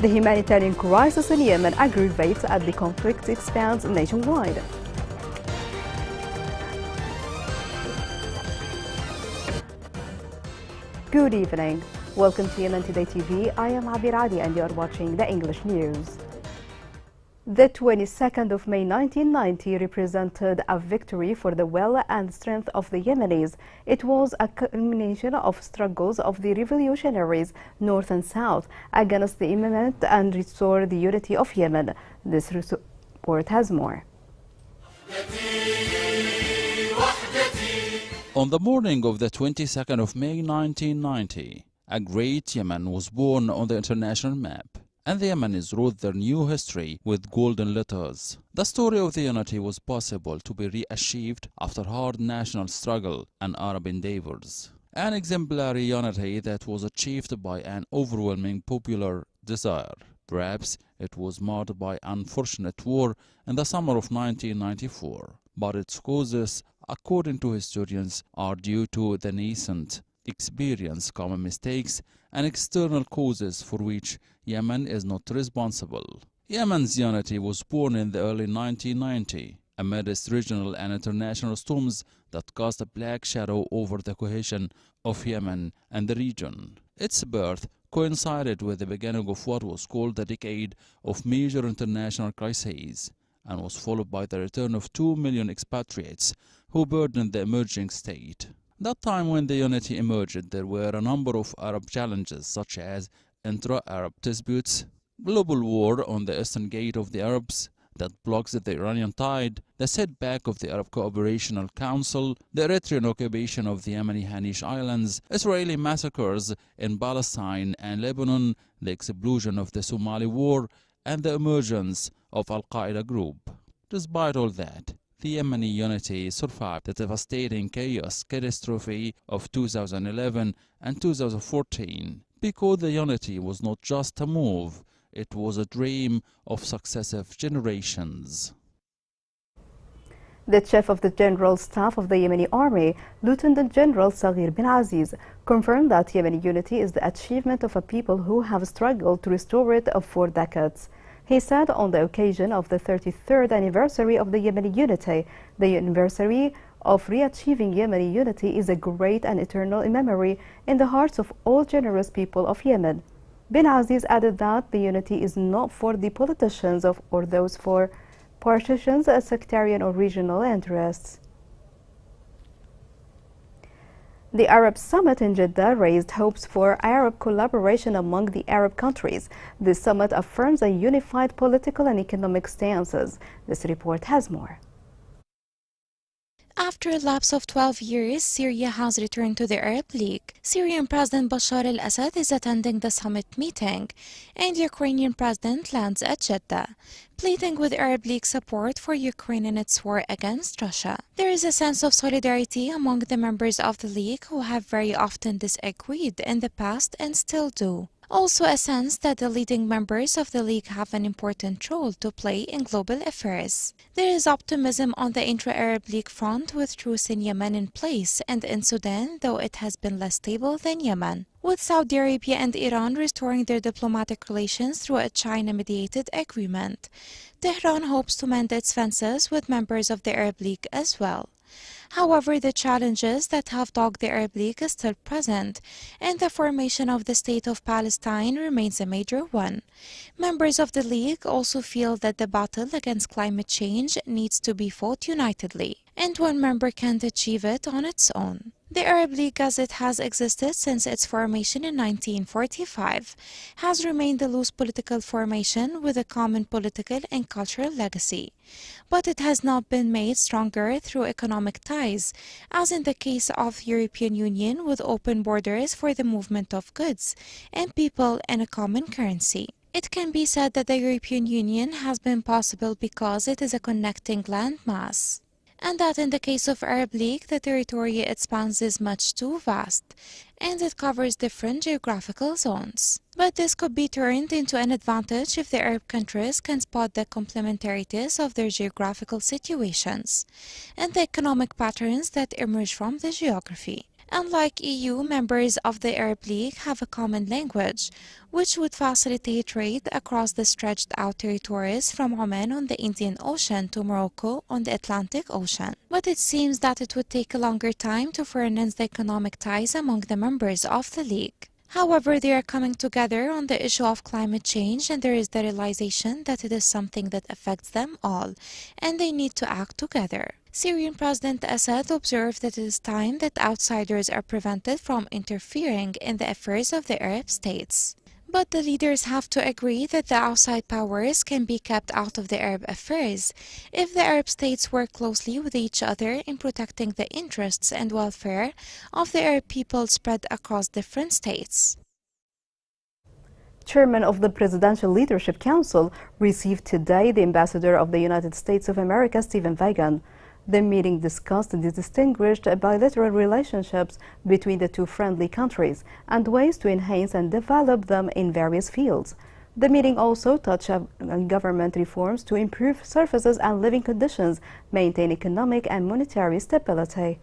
The humanitarian crisis in Yemen aggravates as the conflict expands nationwide. Good evening. Welcome to Yemen Today TV. I am Abir Ali and you are watching the English news. The 22nd of May 1990 represented a victory for the will and strength of the Yemenis. It was a culmination of struggles of the revolutionaries, North and South, against the imminent and restore the unity of Yemen. This report has more. On the morning of the 22nd of May 1990, a great Yemen was born on the international map. And the Yemenis wrote their new history with golden letters. The story of the unity was possible to be reachieved after hard national struggle and Arab endeavors. An exemplary unity that was achieved by an overwhelming popular desire. Perhaps it was marred by unfortunate war in the summer of 1994, but its causes, according to historians, are due to the nascent experience, common mistakes, and external causes for which Yemen is not responsible. Yemen's unity was born in the early 1990 amidst regional and international storms that cast a black shadow over the cohesion of Yemen and the region. Its birth coincided with the beginning of what was called the decade of major international crises and was followed by the return of 2 million expatriates who burdened the emerging state. That time when the unity emerged, there were a number of Arab challenges such as intra-Arab disputes, global war on the eastern gate of the Arabs that blocks the Iranian tide, the setback of the Arab Cooperational Council, the Eritrean occupation of the Yemeni Hanish Islands, Israeli massacres in Palestine and Lebanon, the explosion of the Somali War, and the emergence of Al-Qaeda group. Despite all that, the Yemeni unity survived the devastating chaos catastrophe of 2011 and 2014 because the unity was not just a move, it was a dream of successive generations. The chief of the General Staff of the Yemeni Army, Lieutenant General Saghir bin Aziz, confirmed that Yemeni unity is the achievement of a people who have struggled to restore it for decades. He said on the occasion of the 33rd anniversary of the Yemeni unity, the anniversary of re-achieving Yemeni unity is a great and eternal memory in the hearts of all generous people of Yemen. Bin Aziz added that the unity is not for the politicians or those for partitions, sectarian or regional interests. The Arab Summit in Jeddah raised hopes for Arab collaboration among the Arab countries. The summit affirms a unified political and economic stances. This report has more. After a lapse of 12 years, Syria has returned to the Arab League. Syrian President Bashar al-Assad is attending the summit meeting, and Ukrainian President lands at Jeddah, pleading with Arab League support for Ukraine in its war against Russia. There is a sense of solidarity among the members of the League who have very often disagreed in the past and still do. Also a sense that the leading members of the League have an important role to play in global affairs. There is optimism on the intra-Arab League front with truce in Yemen in place and in Sudan, though it has been less stable than Yemen, with Saudi Arabia and Iran restoring their diplomatic relations through a China-mediated agreement. Tehran hopes to mend its fences with members of the Arab League as well. However, the challenges that have dogged the Arab League is still present, and the formation of the State of Palestine remains a major one. Members of the League also feel that the battle against climate change needs to be fought unitedly, and one member can't achieve it on its own. The Arab League, as it has existed since its formation in 1945, has remained a loose political formation with a common political and cultural legacy. But it has not been made stronger through economic ties, as in the case of the European Union with open borders for the movement of goods and people and a common currency. It can be said that the European Union has been possible because it is a connecting landmass, and that in the case of Arab League, the territory it spans is much too vast, and it covers different geographical zones. But this could be turned into an advantage if the Arab countries can spot the complementarities of their geographical situations and the economic patterns that emerge from the geography. Unlike EU, members of the Arab League have a common language, which would facilitate trade across the stretched out territories from Oman on the Indian Ocean to Morocco on the Atlantic Ocean. But it seems that it would take a longer time to finance the economic ties among the members of the League. However, they are coming together on the issue of climate change, and there is the realization that it is something that affects them all, and they need to act together. Syrian President Assad observed that it is time that outsiders are prevented from interfering in the affairs of the Arab states. But the leaders have to agree that the outside powers can be kept out of the Arab affairs if the Arab states work closely with each other in protecting the interests and welfare of the Arab people spread across different states. Chairman of the Presidential Leadership Council received today the Ambassador of the United States of America, Stephen Biegun. The meeting discussed the distinguished bilateral relationships between the two friendly countries and ways to enhance and develop them in various fields. The meeting also touched on government reforms to improve services and living conditions, maintain economic and monetary stability.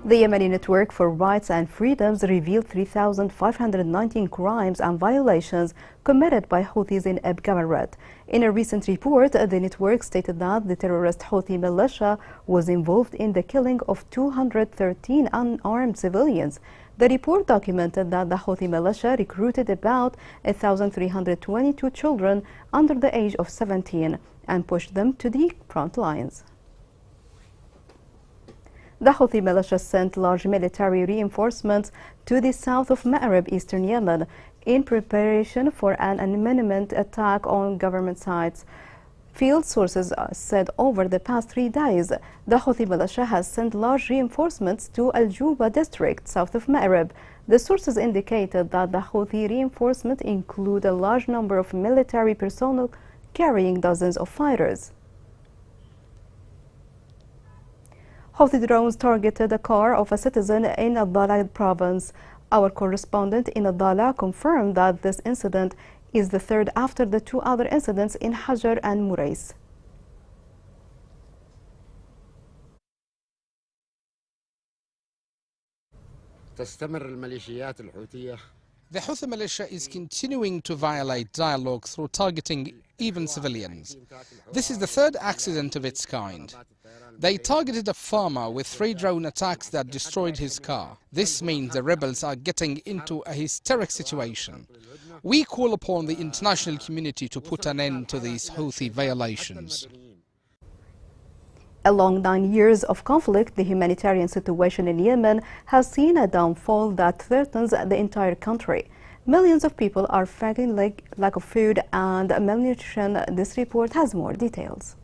The Yemeni Network for Rights and Freedoms revealed 3,519 crimes and violations committed by Houthis in Eb Gamarad. In a recent report, the network stated that the terrorist Houthi militia was involved in the killing of 213 unarmed civilians. The report documented that the Houthi militia recruited about 1,322 children under the age of 17 and pushed them to the front lines. The Houthi militia sent large military reinforcements to the south of Ma'rib, eastern Yemen, in preparation for an imminent attack on government sites. Field sources said over the past 3 days, the Houthi militia has sent large reinforcements to Al Juba district, south of Ma'rib. The sources indicated that the Houthi reinforcements include a large number of military personnel carrying dozens of fighters. Houthi drones targeted a car of a citizen in Adala province. Our correspondent in Adala confirmed that this incident is the third after the 2 other incidents in Hajar and Murais. The Houthi militia is continuing to violate dialogue through targeting even civilians. This is the 3rd accident of its kind. They targeted a farmer with 3 drone attacks that destroyed his car. This means the rebels are getting into a hysteric situation. We call upon the international community to put an end to these Houthi violations. Along 9 years of conflict, the humanitarian situation in Yemen has seen a downfall that threatens the entire country. Millions of people are facing lack of food and malnutrition. This report has more details.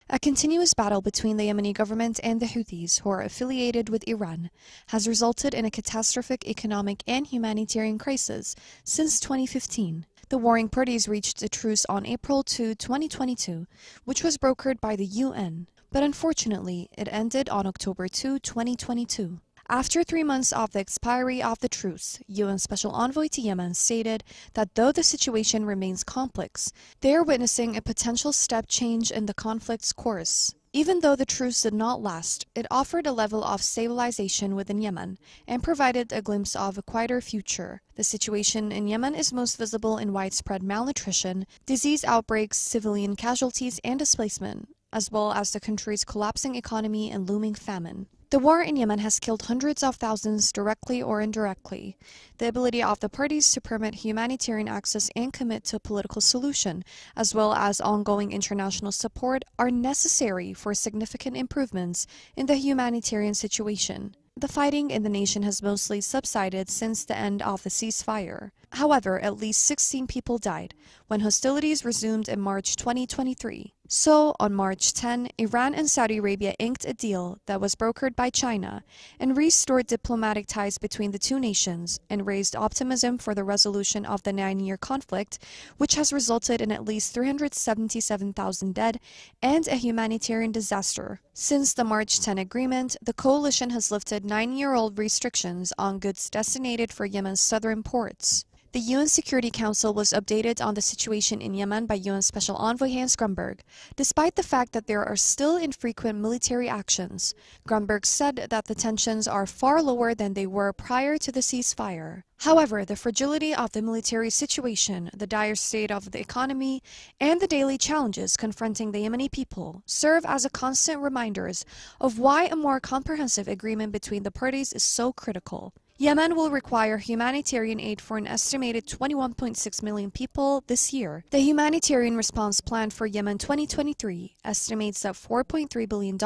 A continuous battle between the Yemeni government and the Houthis, who are affiliated with Iran, has resulted in a catastrophic economic and humanitarian crisis since 2015. The warring parties reached a truce on April 2, 2022, which was brokered by the UN, but unfortunately it ended on October 2, 2022. After 3 months of the expiry of the truce, UN Special Envoy to Yemen stated that though the situation remains complex, they are witnessing a potential step change in the conflict's course. Even though the truce did not last, it offered a level of stabilization within Yemen and provided a glimpse of a quieter future. The situation in Yemen is most visible in widespread malnutrition, disease outbreaks, civilian casualties, and displacement, as well as the country's collapsing economy and looming famine. The war in Yemen has killed hundreds of thousands directly or indirectly. The ability of the parties to permit humanitarian access and commit to a political solution, as well as ongoing international support, are necessary for significant improvements in the humanitarian situation. The fighting in the nation has mostly subsided since the end of the ceasefire. However, at least 16 people died when hostilities resumed in March 2023. So, on March 10, Iran and Saudi Arabia inked a deal that was brokered by China and restored diplomatic ties between the two nations and raised optimism for the resolution of the 9-year conflict, which has resulted in at least 377,000 dead and a humanitarian disaster. Since the March 10 agreement, the coalition has lifted 9-year-old restrictions on goods designated for Yemen's southern ports. The UN Security Council was updated on the situation in Yemen by UN Special Envoy Hans Grunberg. Despite the fact that there are still infrequent military actions, Grunberg said that the tensions are far lower than they were prior to the ceasefire. However, the fragility of the military situation, the dire state of the economy, and the daily challenges confronting the Yemeni people serve as a constant reminders of why a more comprehensive agreement between the parties is so critical. Yemen will require humanitarian aid for an estimated 21.6 million people this year. The Humanitarian Response Plan for Yemen 2023 estimates that $4.3 billion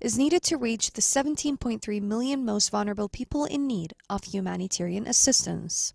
is needed to reach the 17.3 million most vulnerable people in need of humanitarian assistance.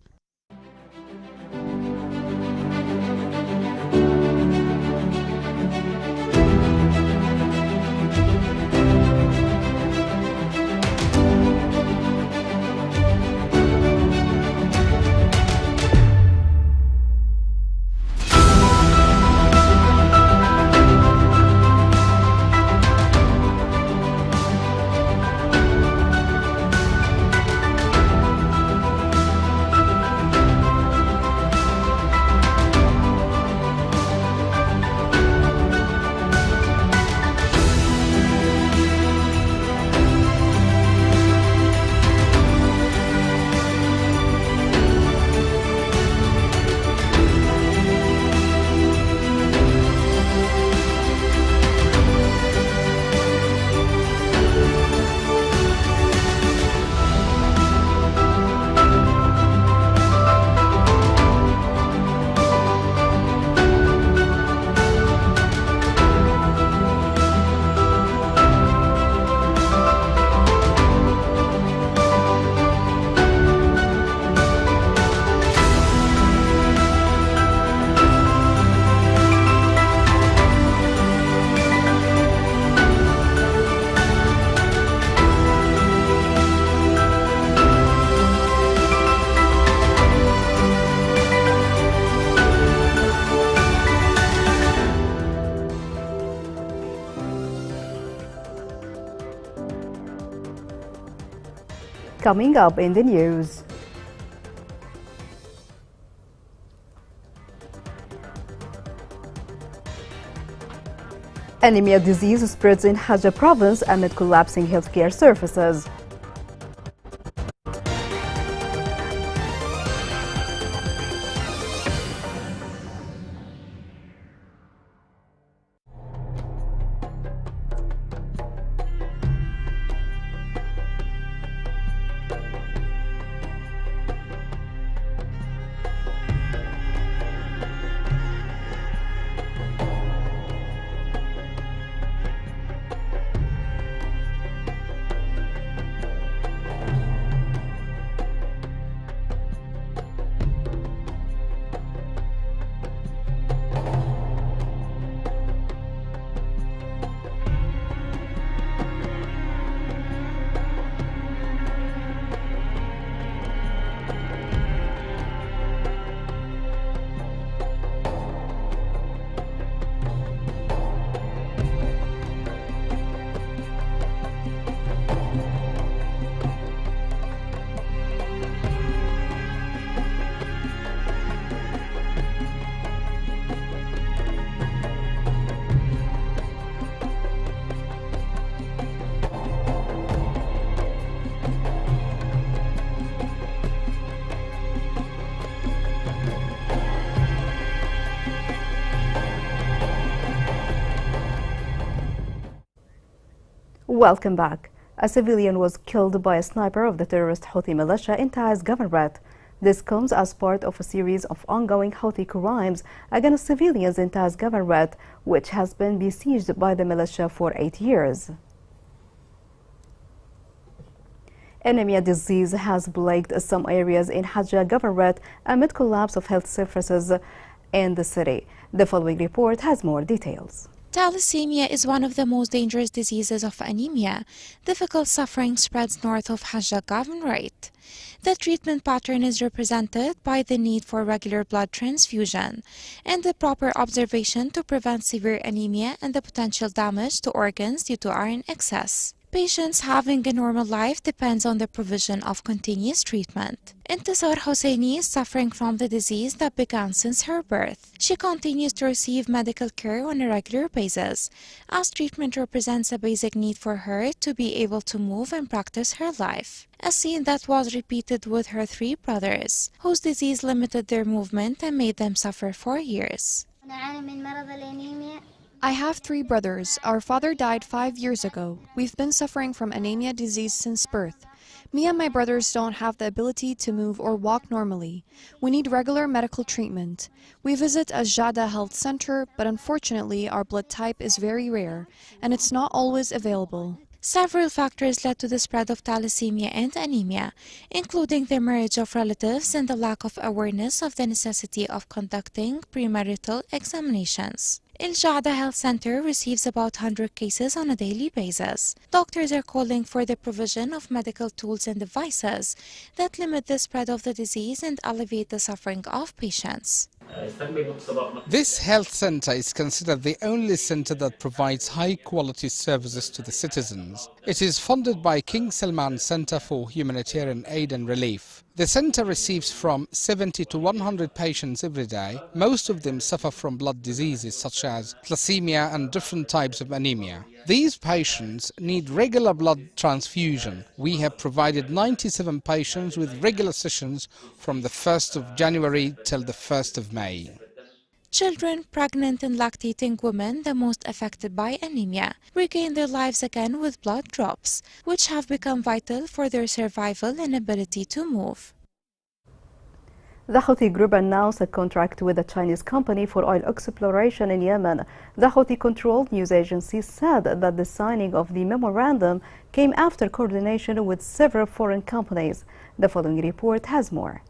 Coming up in the news. Anemia disease spreads in Hajj province amid collapsing healthcare services. Welcome back. A civilian was killed by a sniper of the terrorist Houthi militia in Taiz Governorate. This comes as part of a series of ongoing Houthi crimes against civilians in Taiz Governorate, which has been besieged by the militia for 8 years. Anemia disease has plagued some areas in Hajjah Governorate amid collapse of health services in the city. The following report has more details. Thalassemia is one of the most dangerous diseases of anemia. Difficult suffering spreads north of Hajjah Governorate. The treatment pattern is represented by the need for regular blood transfusion and the proper observation to prevent severe anemia and the potential damage to organs due to iron excess. Patients having a normal life depends on the provision of continuous treatment. Intisar Hosseini is suffering from the disease that began since her birth. She continues to receive medical care on a regular basis, as treatment represents a basic need for her to be able to move and practice her life. A scene that was repeated with her 3 brothers, whose disease limited their movement and made them suffer for years. I have 3 brothers. Our father died 5 years ago. We've been suffering from anemia disease since birth. Me and my brothers don't have the ability to move or walk normally. We need regular medical treatment. We visit a Jada Health Center, but unfortunately our blood type is very rare, and it's not always available. Several factors led to the spread of thalassemia and anemia, including the marriage of relatives and the lack of awareness of the necessity of conducting premarital examinations. El Jada Health Center receives about 100 cases on a daily basis. Doctors are calling for the provision of medical tools and devices that limit the spread of the disease and alleviate the suffering of patients. This health center is considered the only center that provides high-quality services to the citizens. It is funded by King Salman Center for Humanitarian Aid and Relief. The center receives from 70 to 100 patients every day. Most of them suffer from blood diseases such as thalassemia and different types of anemia. These patients need regular blood transfusion. We have provided 97 patients with regular sessions from the 1st of January till the 1st of May. Children, pregnant and lactating women, the most affected by anemia, regain their lives again with blood drops, which have become vital for their survival and ability to move. The Houthi group announced a contract with a Chinese company for oil exploration in Yemen. The Houthi-controlled news agency said that the signing of the memorandum came after coordination with several foreign companies. The following report has more.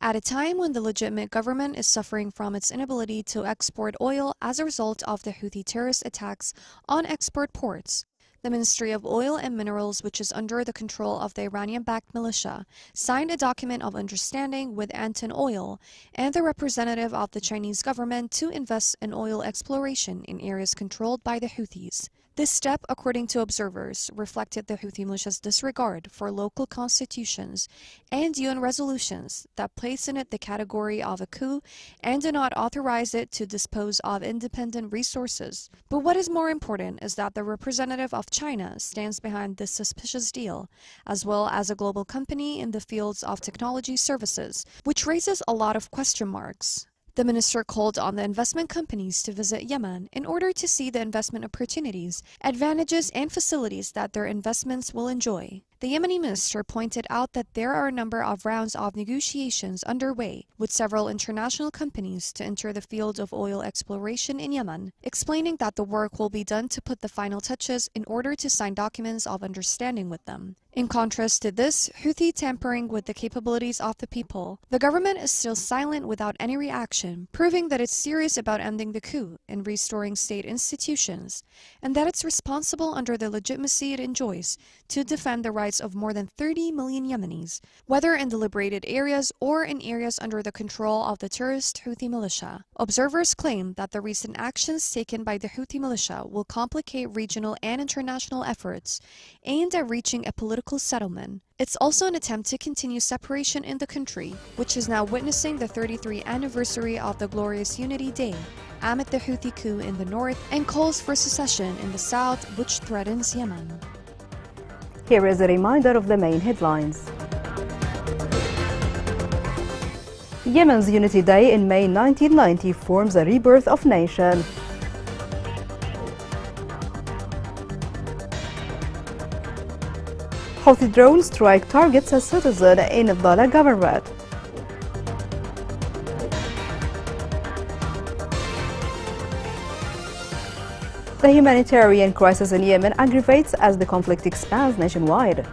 At a time when the legitimate government is suffering from its inability to export oil as a result of the Houthi terrorist attacks on export ports, the Ministry of Oil and Minerals, which is under the control of the Iranian-backed militia, signed a document of understanding with Anton Oil and the representative of the Chinese government to invest in oil exploration in areas controlled by the Houthis. This step, according to observers, reflected the Houthi militia's disregard for local constitutions and UN resolutions that place in it the category of a coup and do not authorize it to dispose of independent resources. But what is more important is that the representative of China stands behind this suspicious deal, as well as a global company in the fields of technology services, which raises a lot of question marks. The minister called on the investment companies to visit Yemen in order to see the investment opportunities, advantages, and facilities that their investments will enjoy. The Yemeni minister pointed out that there are a number of rounds of negotiations underway with several international companies to enter the field of oil exploration in Yemen, explaining that the work will be done to put the final touches in order to sign documents of understanding with them. In contrast to this, Houthi tampering with the capabilities of the people, the government is still silent without any reaction, proving that it's serious about ending the coup and restoring state institutions, and that it's responsible under the legitimacy it enjoys to defend the rights of more than 30 million Yemenis, whether in the liberated areas or in areas under the control of the terrorist Houthi militia. Observers claim that the recent actions taken by the Houthi militia will complicate regional and international efforts aimed at reaching a political settlement. It's also an attempt to continue separation in the country, which is now witnessing the 33th anniversary of the glorious Unity Day, amid the Houthi coup in the north and calls for secession in the south, which threatens Yemen. Here is a reminder of the main headlines. Yemen's Unity Day in May 1990 forms a rebirth of nation. Houthi drone strike targets a citizen in Abdallah Governorate. The humanitarian crisis in Yemen aggravates as the conflict expands nationwide.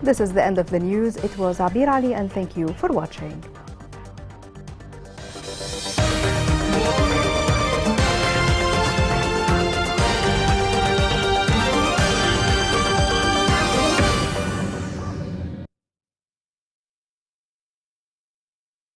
This is the end of the news. It was Abir Ali, and thank you for watching.